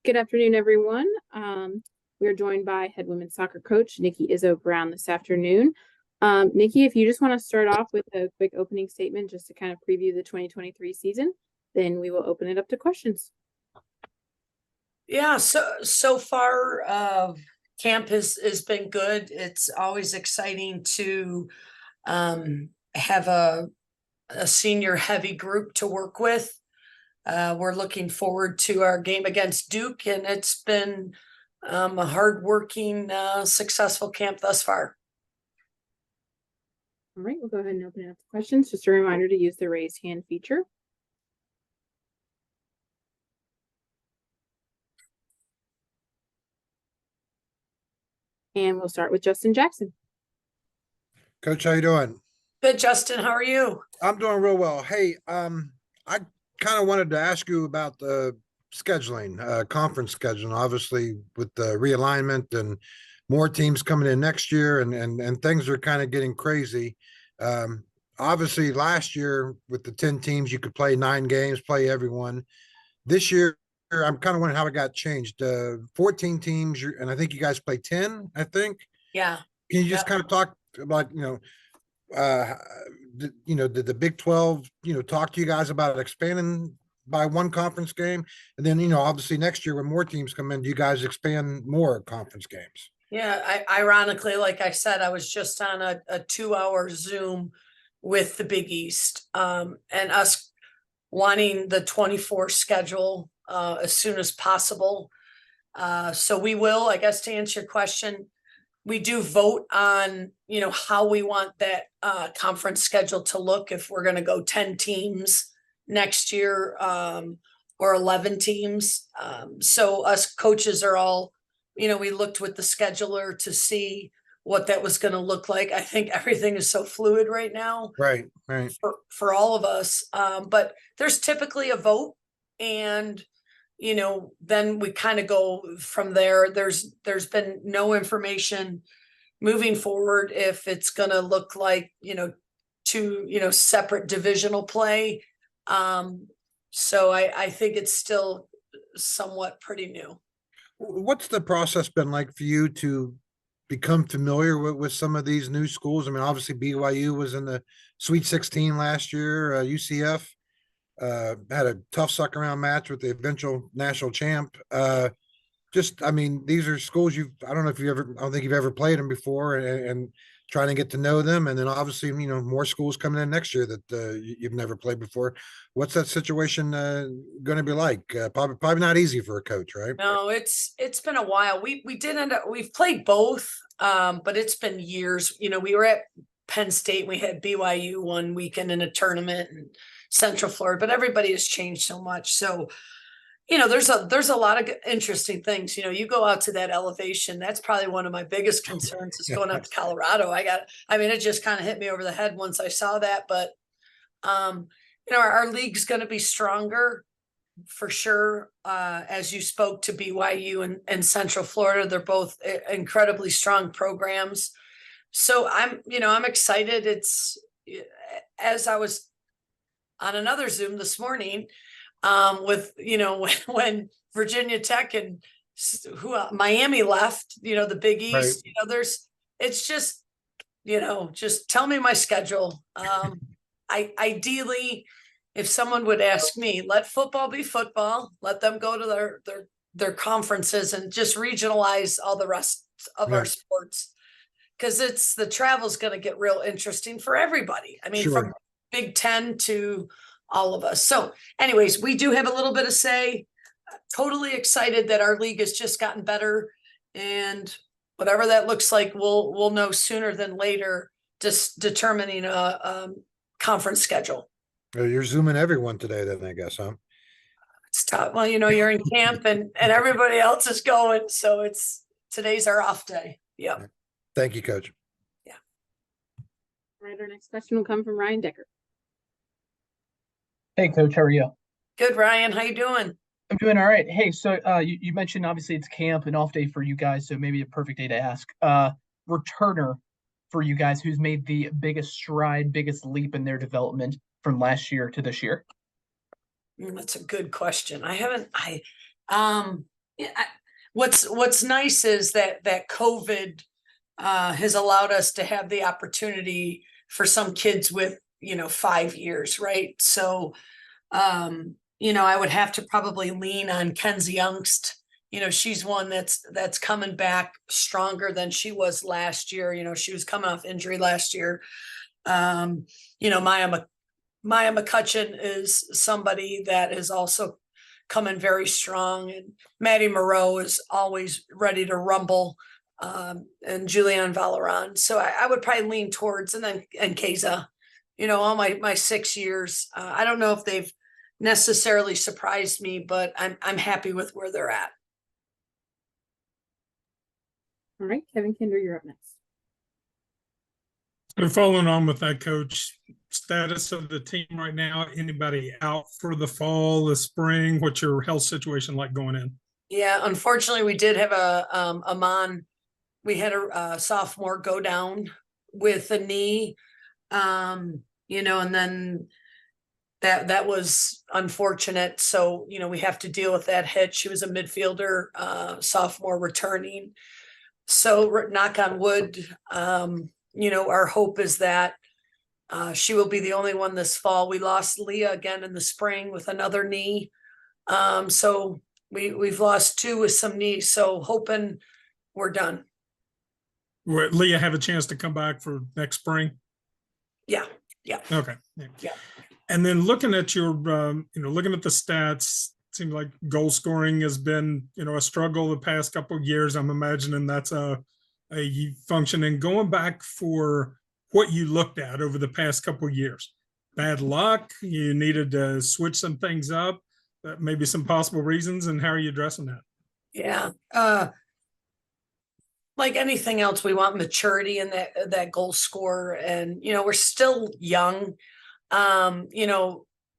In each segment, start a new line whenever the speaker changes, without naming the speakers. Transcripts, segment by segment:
Good afternoon, everyone. We are joined by head women's soccer coach Nikki Izzo Brown this afternoon. Nikki, if you just want to start off with a quick opening statement just to kind of preview the 2023 season, then we will open it up to questions.
Yeah, so far camp has been good. It's always exciting to have a senior heavy group to work with. We're looking forward to our game against Duke, and it's been a hardworking, successful camp thus far.
All right, we'll go ahead and open it up to questions. Just a reminder to use the raise hand feature. And we'll start with Justin Jackson.
Coach, how you doing?
Good, Justin. How are you?
I'm doing real well. Hey, I kind of wanted to ask you about the scheduling, conference scheduling, obviously with the realignment and more teams coming in next year and things are kind of getting crazy. Obviously last year with the 10 teams, you could play 9 games, play everyone. This year, I'm kind of wondering how it got changed. 14 teams, and I think you guys play 10, I think.
Yeah.
Can you just kind of talk about, did the Big 12, talk to you guys about expanding by one conference game? And then, obviously next year when more teams come in, do you guys expand more conference games?
Yeah, ironically, like I said, I was just on a 2-hour Zoom with the Big East, and us wanting the 24 schedule as soon as possible. So we will, I guess, to answer your question, we do vote on, how we want that conference schedule to look, if we're going to go 10 teams next year or 11 teams. So us coaches are all, we looked with the scheduler to see what that was going to look like. I think everything is so fluid right now.
Right.
For all of us. But there's typically a vote, and then we kind of go from there. There's been no information moving forward if it's going to look like, two, separate divisional play. So I think it's still somewhat pretty new.
What's the process been like for you to become familiar with some of these new schools? I mean, obviously BYU was in the Sweet 16 last year. UCF had a tough suck around match with the eventual national champ. These are schools I don't think you've ever played them before, and trying to get to know them. And then obviously, more schools coming in next year that you've never played before. What's that situation going to be like? Probably not easy for a coach, right?
No, it's been a while. We've played both, but it's been years. We were at Penn State. We had BYU one weekend in a tournament in Central Florida, but everybody has changed so much. So, there's a lot of interesting things. You go out to that elevation. That's probably one of my biggest concerns is going out to Colorado. It just kind of hit me over the head once I saw that. But, our league's going to be stronger for sure. As you spoke to BYU and Central Florida, they're both incredibly strong programs. So I'm excited. It's, as I was on another Zoom this morning, with, when Virginia Tech and Miami left, the Big East, right. It's just, just tell me my schedule. Ideally, if someone would ask me, let football be football, let them go to their conferences and just regionalize all the rest of our sports. Because the travel's going to get real interesting for everybody.
Sure.
From Big Ten to all of us. So anyways, we do have a little bit of say. Totally excited that our league has just gotten better, and whatever that looks like, we'll know sooner than later, just determining a conference schedule.
You're Zooming everyone today then, I guess, huh?
It's tough. Well, you're in camp and everybody else is going. So today's our off day. Yeah.
Thank you, Coach.
Yeah.
All right. Our next question will come from Ryan Decker.
Hey, Coach, how are you?
Good, Ryan. How you doing?
I'm doing all right. Hey, so you mentioned obviously it's camp, an off day for you guys, so maybe a perfect day to ask. Returner for you guys, who's made the biggest stride, biggest leap in their development from last year to this year?
That's a good question. Yeah, what's nice is that COVID has allowed us to have the opportunity for some kids with 5 years, right? So I would have to probably lean on Kenzie Youngst. She's one that's coming back stronger than she was last year. She was coming off injury last year. Maya McCutcheon is somebody that is also coming very strong, and Maddie Moreau is always ready to rumble, and Julianne Valeron. So I would probably lean towards, and Keza, all my 6 years. I don't know if they've necessarily surprised me, but I'm happy with where they're at.
All right, Kevin Kinder, you're up next.
So following on with that, Coach, status of the team right now, anybody out for the fall, the spring? What's your health situation like going in?
Yeah, unfortunately, we did have we had a sophomore go down with a knee, and then that was unfortunate. So, we have to deal with that hit. She was a midfielder, sophomore returning. So knock on wood, our hope is that she will be the only one this fall. We lost Leah again in the spring with another knee. So we've lost 2 with some knees. So hoping we're done.
Will Leah have a chance to come back for next spring?
Yeah.
Okay.
Yeah.
And then looking at your, looking at the stats, it seems like goal scoring has been, a struggle the past couple of years. I'm imagining that's a function. And going back for what you looked at over the past couple of years, bad luck, you needed to switch some things up, maybe some possible reasons, and how are you addressing that?
Yeah. Like anything else, we want maturity in that goal score. And, we're still young.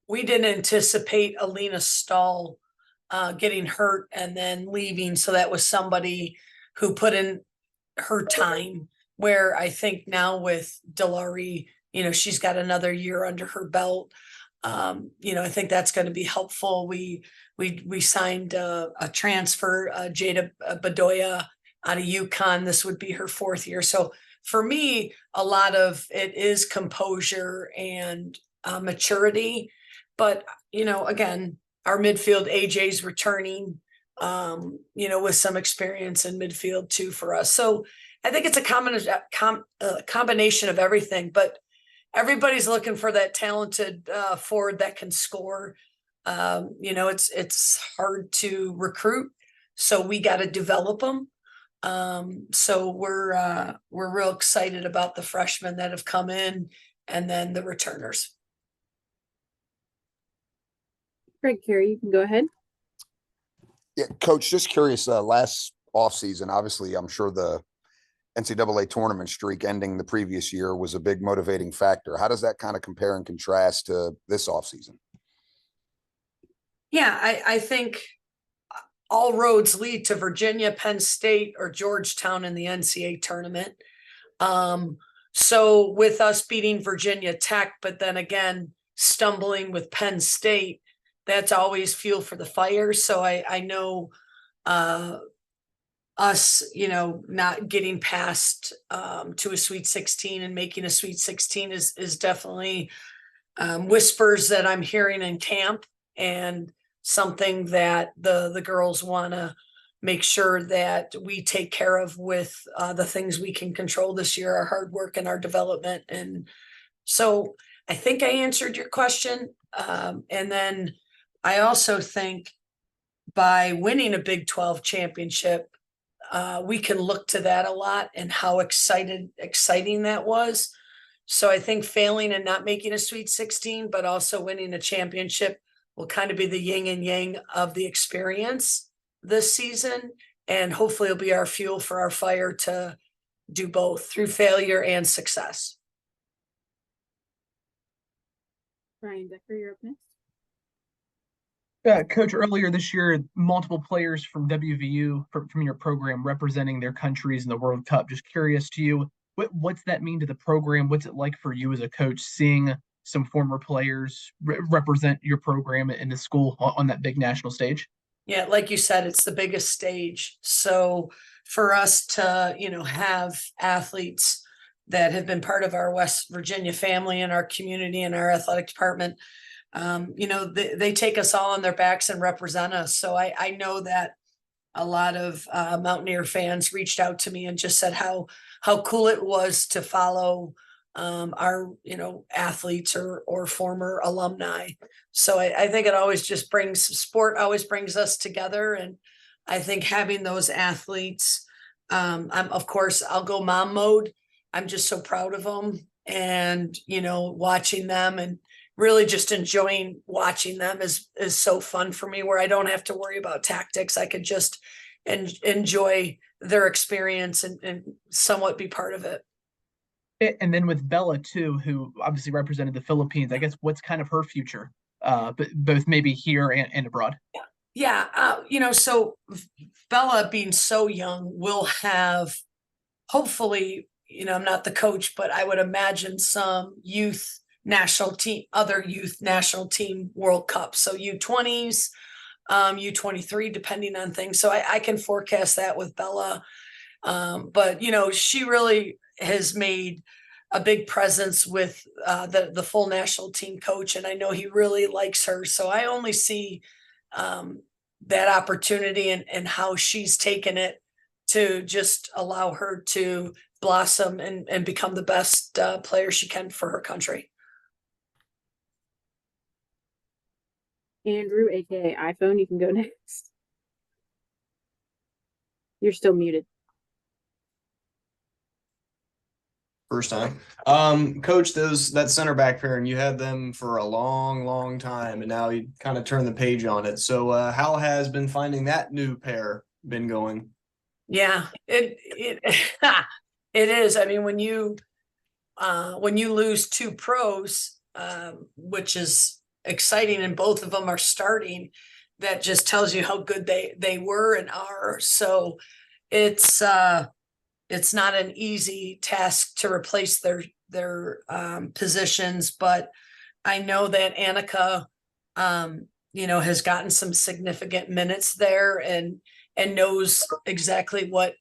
We didn't anticipate Alina Stahl getting hurt and then leaving. So that was somebody who put in her time, where I think now with Delari, she's got another year under her belt. I think that's going to be helpful. We signed a transfer, Jada Bedoya out of UConn. This would be her 4th year. So for me, a lot of it is composure and maturity. But, again, our midfield, AJ's returning, with some experience in midfield too for us. So I think it's a combination of everything, but everybody's looking for that talented forward that can score. It's hard to recruit, so we got to develop them. So we're real excited about the freshmen that have come in, and then the returners.
Greg Carey, you can go ahead.
Yeah, Coach, just curious, last offseason, obviously, I'm sure the NCAA tournament streak ending the previous year was a big motivating factor. How does that kind of compare and contrast to this offseason?
Yeah, I think all roads lead to Virginia, Penn State, or Georgetown in the NCAA tournament. So with us beating Virginia Tech, but then again, stumbling with Penn State, that's always fuel for the fire. So I know us, not getting past to a Sweet 16 and making a Sweet 16 is definitely whispers that I'm hearing in camp, and something that the girls want to make sure that we take care of with the things we can control this year, our hard work and our development. And so I think I answered your question. And then I also think by winning a Big 12 championship, we can look to that a lot and how exciting that was. So I think failing and not making a Sweet 16, but also winning a championship will kind of be the yin and yang of the experience this season. And hopefully it'll be our fuel for our fire to do both through failure and success.
Brian Decker, you're up next.
Coach, earlier this year, multiple players from WVU from your program representing their countries in the World Cup. Just curious to you, what's that mean to the program? What's it like for you as a coach, seeing some former players represent your program in the school on that big national stage?
Yeah, like you said, it's the biggest stage. So for us to, have athletes that have been part of our West Virginia family and our community and our athletic department, they take us all on their backs and represent us. So I know that a lot of Mountaineer fans reached out to me and just said how cool it was to follow our athletes or former alumni. So I think it always just sport always brings us together, and I think having those athletes, of course I'll go mom mode. I'm just so proud of them, and watching them and really just enjoying watching them is so fun for me, where I don't have to worry about tactics. I could just enjoy their experience and somewhat be part of it.
And then with Bella too, who obviously represented the Philippines, I guess what's kind of her future, but both maybe here and abroad?
Yeah. So Bella being so young will have, hopefully, I'm not the coach, but I would imagine some other youth national team World Cup. So U20s, U23, depending on things. So I can forecast that with Bella. But she really has made a big presence with the full national team coach, and I know he really likes her. So I only see that opportunity and how she's taken it to just allow her to blossom and become the best player she can for her country.
Andrew, aka iPhone, you can go next. You're still muted.
First time. Coach, that center back pairing, you had them for a long time, and now you kind of turn the page on it. So how has been finding that new pair been going?
Yeah, it it is. I mean, when you lose two pros, which is exciting, and both of them are starting, that just tells you how good they were and are. So it's not an easy task to replace their positions, but I know that Annika, has gotten some significant minutes there and knows exactly what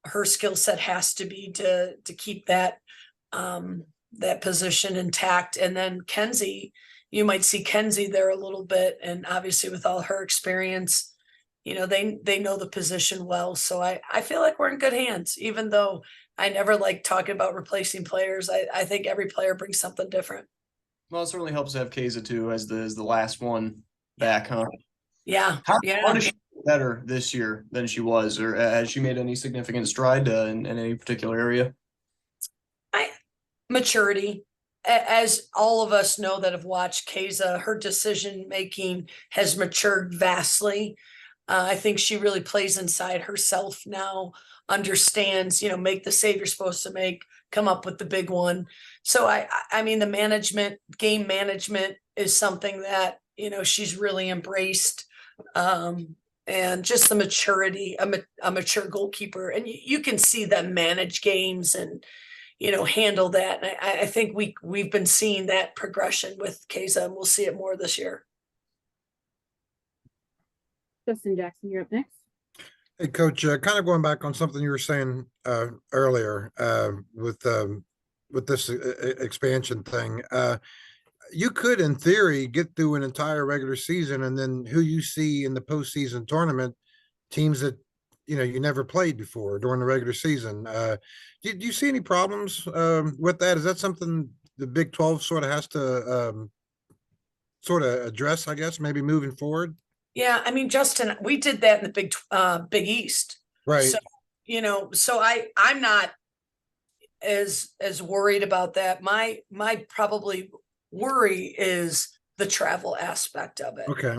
her skill set has to be to keep that position intact. And then Kenzie, you might see Kenzie there a little bit, and obviously with all her experience, they know the position well. So I feel like we're in good hands, even though I never like talking about replacing players. I think every player brings something different.
Well, it certainly helps to have Keza too as the last one back, huh?
Yeah.
How
Yeah.
is she better this year than she was, or has she made any significant stride in any particular area?
Maturity. As all of us know that have watched Keza, her decision making has matured vastly. I think she really plays inside herself now, understands, make the save you're supposed to make, come up with the big one. So I mean, the game management is something that, she's really embraced. And just the maturity, a mature goalkeeper. And you can see them manage games and, handle that. And I think we've been seeing that progression with Keza, and we'll see it more this year.
Justin Jackson, you're up next.
Hey, Coach, kind of going back on something you were saying earlier with this expansion thing. You could, in theory, get through an entire regular season, and then who you see in the postseason tournament, teams that you never played before during the regular season. Do you see any problems with that? Is that something the Big 12 sort of has to sort of address, I guess, maybe moving forward?
Yeah, I mean, Justin, we did that in the Big East.
Right.
So, I'm not as worried about that. My probably worry is the travel aspect of it.
Okay.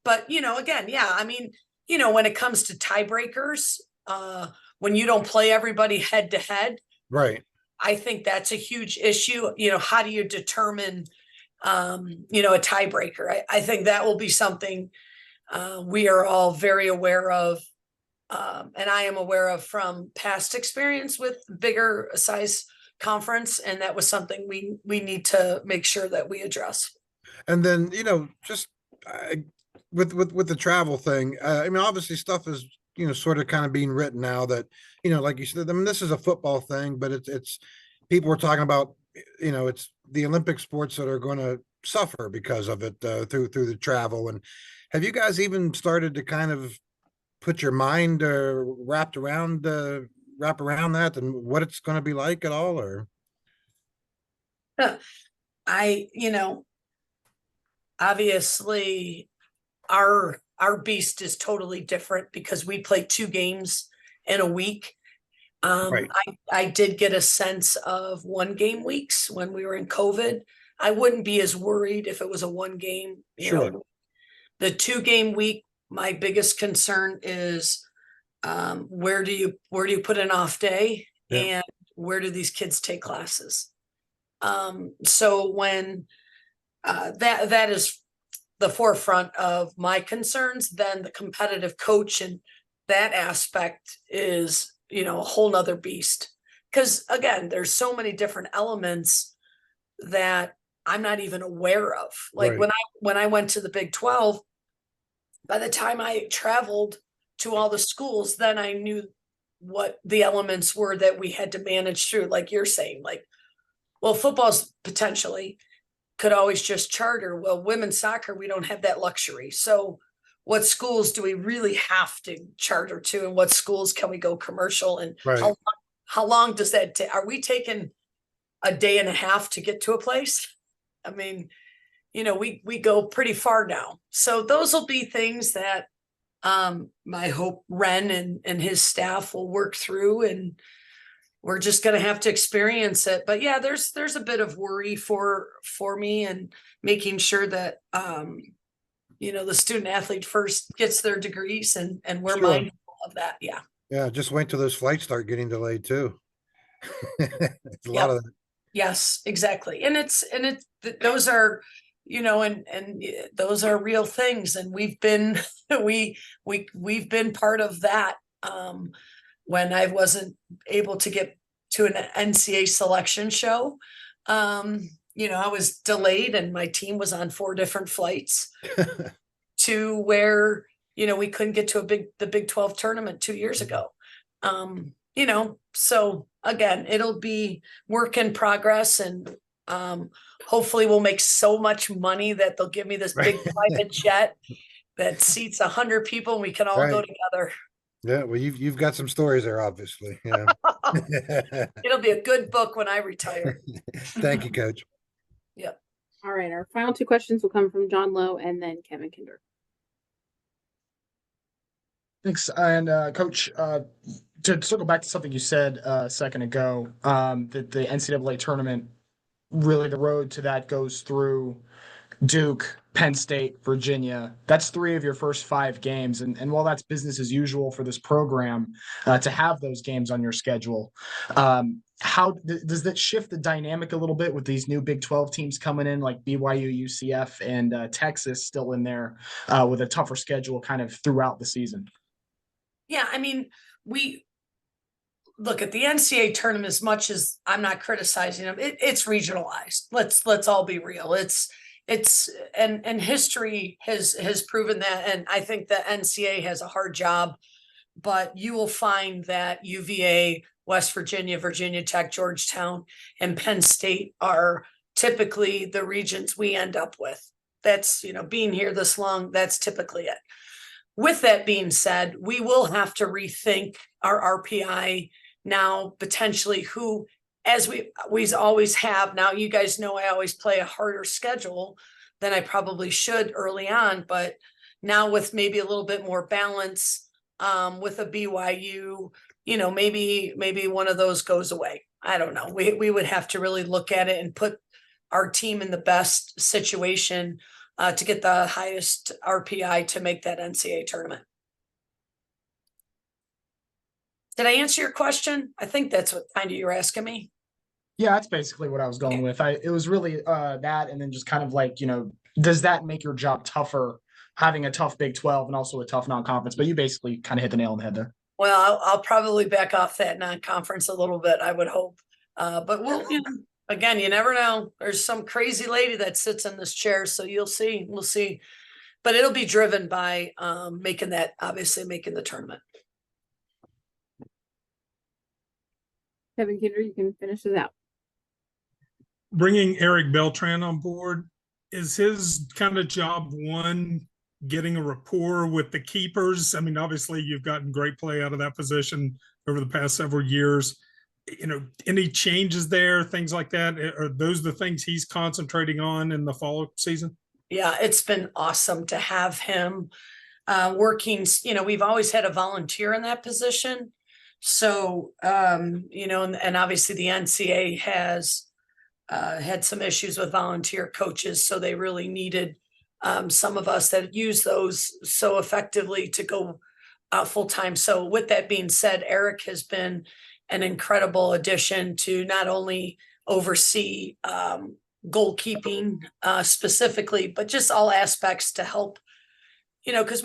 But again, yeah, I mean, when it comes to tiebreakers, when you don't play everybody head to head,
Right.
I think that's a huge issue. How do you determine a tiebreaker? I think that will be something we are all very aware of, and I am aware of from past experience with bigger size conference, and that was something we need to make sure that we address.
And then, with the travel thing, I mean, obviously stuff is, sort of kind of being written now that, like you said, I mean, this is a football thing, but it's people were talking about, it's the Olympic sports that are going to suffer because of it, through the travel. And have you guys even started to kind of put your mind wrap around that and what it's going to be like at all, or?
I, obviously our beast is totally different because we play 2 games in a week.
Right.
I did get a sense of 1 game weeks when we were in COVID. I wouldn't be as worried if it was a 1 game,
Sure.
The 2 game week, my biggest concern is where do you put an off day,
Yeah.
and where do these kids take classes? So when that is the forefront of my concerns, then the competitive coach and that aspect is, a whole nother beast. Because again, there's so many different elements that I'm not even aware of. Like
Right.
when I went to the Big 12, by the time I traveled to all the schools, then I knew what the elements were that we had to manage through. Like you're saying, like, well, football's potentially could always just charter. Well, women's soccer, we don't have that luxury. So what schools do we really have to charter to, and what schools can we go commercial, and
Right.
how long does that take? Are we taking a day and a half to get to a place? I mean, we go pretty far now. So those will be things that I hope Ren and his staff will work through, and we're just going to have to experience it. But yeah, there's a bit of worry for me, and making sure that the student athlete first gets their degrees, and we're
Sure.
mindful of that. Yeah.
Yeah, just wait till those flights start getting delayed too. It's a lot
Yep.
of that.
Yes, exactly. And those are, those are real things. And we've been, we've been part of that. When I wasn't able to get to an NCAA selection show, I was delayed, and my team was on 4 different flights to where, we couldn't get to the Big 12 tournament 2 years ago. So again, it'll be work in progress, and hopefully we'll make so much money that they'll give me this big private jet that seats 100 people, and we can all go
Right.
together.
Yeah, well, you've got some stories there, obviously. Yeah.
It'll be a good book when I retire.
Thank you, Coach.
Yep.
All right, our final 2 questions will come from John Lowe and then Kevin Kinder.
Thanks. And Coach, to circle back to something you said a second ago, that the NCAA tournament, really the road to that goes through Duke, Penn State, Virginia. That's 3 of your first 5 games. And while that's business as usual for this program, to have those games on your schedule, how does that shift the dynamic a little bit with these new Big 12 teams coming in, like BYU, UCF, and Texas still in there with a tougher schedule kind of throughout the season?
Yeah, I mean, we look at the NCAA tournament, as much as I'm not criticizing them, it's regionalized. Let's all be real. It's and history has proven that, and I think the NCAA has a hard job, but you will find that UVA, West Virginia, Virginia Tech, Georgetown, and Penn State are typically the regions we end up with. That's, being here this long, that's typically it. With that being said, we will have to rethink our RPI now, potentially, who, as we always have. Now, you guys know I always play a harder schedule than I probably should early on, but now with maybe a little bit more balance, with a BYU, maybe one of those goes away. I don't know. We would have to really look at it and put our team in the best situation to get the highest RPI to make that NCAA tournament. Did I answer your question? I think that's what kind of you're asking me.
Yeah, that's basically what I was going with. It was really that, and then just kind of like, does that make your job tougher, having a tough Big 12 and also a tough non-conference? But you basically kind of hit the nail on the head there.
Well, I'll probably back off that non-conference a little bit, I would hope. But we'll, again, you never know. There's some crazy lady that sits in this chair, so you'll see. We'll see. but it'll be driven by making the tournament.
Kevin Kinder, you can finish this out.
Bringing Eric Beltran on board, is his kind of job one getting a rapport with the keepers? I mean, obviously you've gotten great play out of that position over the past several years. You know, any changes there, things like that? Are those the things he's concentrating on in the fall season?
Yeah, it's been awesome to have him working. You know, we've always had a volunteer in that position. So, you know, and obviously the NCAA has had some issues with volunteer coaches. So they really needed some of us that use those so effectively to go full time. So with that being said, Eric has been an incredible addition to not only oversee goalkeeping specifically, but just all aspects to help, you know, because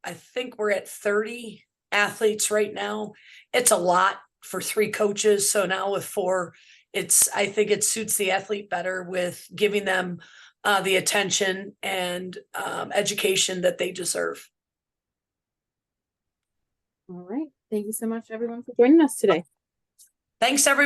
I think we're at 30 athletes right now. It's a lot for 3 coaches. So now with 4, I think it suits the athlete better with giving them the attention and education that they deserve.
All right. Thank you so much, everyone, for joining us today.
Thanks, everyone.